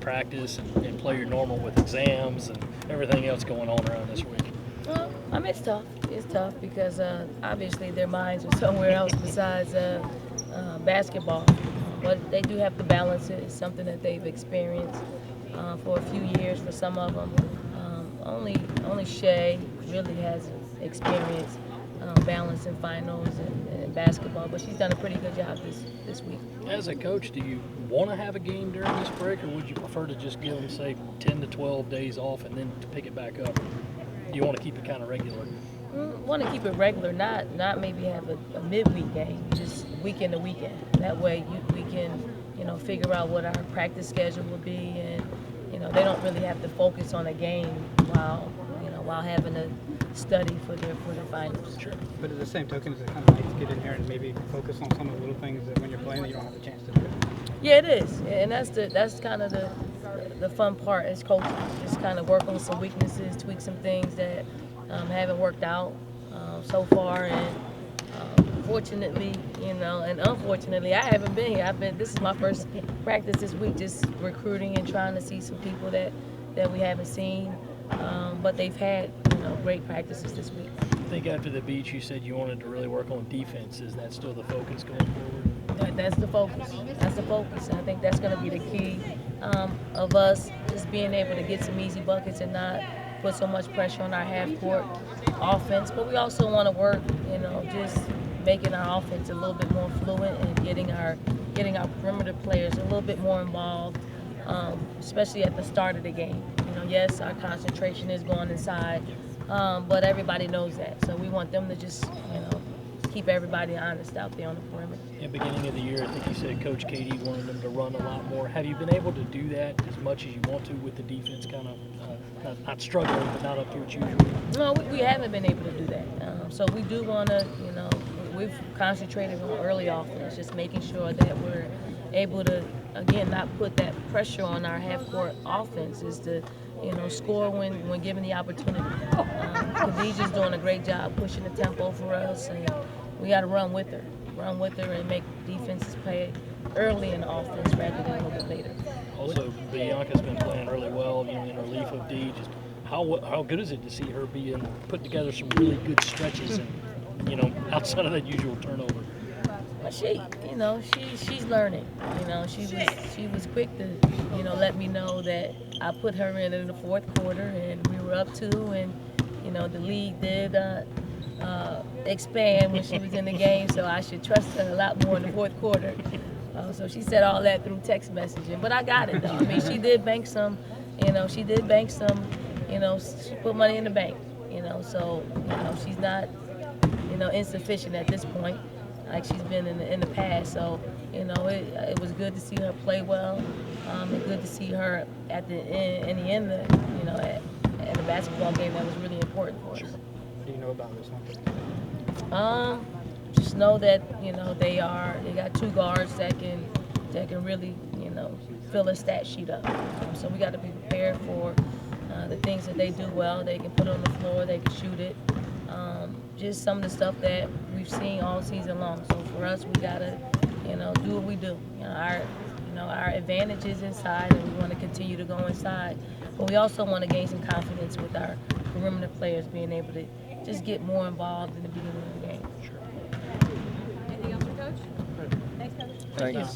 practice and play your normal with exams and everything else going on around this week? Well, I mean, it's tough. It's tough because obviously their minds are somewhere else besides basketball. But they do have to balance it. It's something that they've experienced for a few years for some of them. Only Shay really has experience balancing finals and basketball, but she's done a pretty good job this week. As a coach, do you want to have a game during this break, or would you prefer to just give them, say, 10 to 12 days off and then to pick it back up? Do you want to keep it kind of regular? Want to keep it regular, not maybe have a midweek game, just weekend to weekend. That way we can, figure out what our practice schedule will be, and they don't really have to focus on a game while having to study for their finals. Sure. But at the same token, is it kind of nice to get in here and maybe focus on some of the little things that when you're playing that you don't have a chance to do? Yeah, it is, and that's kind of the fun part as coaches. Just kind of work on some weaknesses, tweak some things that haven't worked out so far, and fortunately, and unfortunately, I haven't been here. This is my first practice this week, just recruiting and trying to see some people that we haven't seen, but they've had great practices this week. I think after the beach, you said you wanted to really work on defense. Is that still the focus going forward? That's the focus. That's the focus. I think that's going to be the key of us just being able to get some easy buckets and not put so much pressure on our half-court offense. But we also want to work, just making our offense a little bit more fluent and getting our perimeter players a little bit more involved, especially at the start of the game. Yes, our concentration is going inside, but everybody knows that. So we want them to just, keep everybody honest out there on the perimeter. In the beginning of the year, I think you said Coach Katie wanted them to run a lot more. Have you been able to do that as much as you want to with the defense kind of not struggling, but not up to its usual? No, we haven't been able to do that. So we do want to, we've concentrated on early offense, just making sure that we're able to, again, not put that pressure on our half-court offense, is to, score when given the opportunity. Khadijah's doing a great job pushing the tempo for us, and we got to run with her and make defenses play early in the offense rather than a little bit later. Also, Bianca's been playing really well, in relief of Dee. Just how good is it to see her put together some really good stretches and, outside of that usual turnover? But she's learning. She was quick to, let me know that I put her in the fourth quarter, and we were up 2, and the league did expand when she was in the game, so I should trust her a lot more in the fourth quarter. So she said all that through text messaging, but I got it though. I mean, she did bank some. She put money in the bank. So she's not insufficient at this point, like she's been in the past. So it was good to see her play well, and good to see her at the end at the basketball game that was really important for us. What do you know about this one? Just know that they got 2 guards that can really fill a stat sheet up. So we got to be prepared for the things that they do well. They can put it on the floor, they can shoot it. Just some of the stuff that we've seen all season long. So for us, we gotta, do what we do. Our advantage is inside, and we want to continue to go inside. But we also want to gain some confidence with our perimeter players being able to just get more involved in the beginning of the game. Sure. Anything else for Coach? Thanks, Coach. Thank you.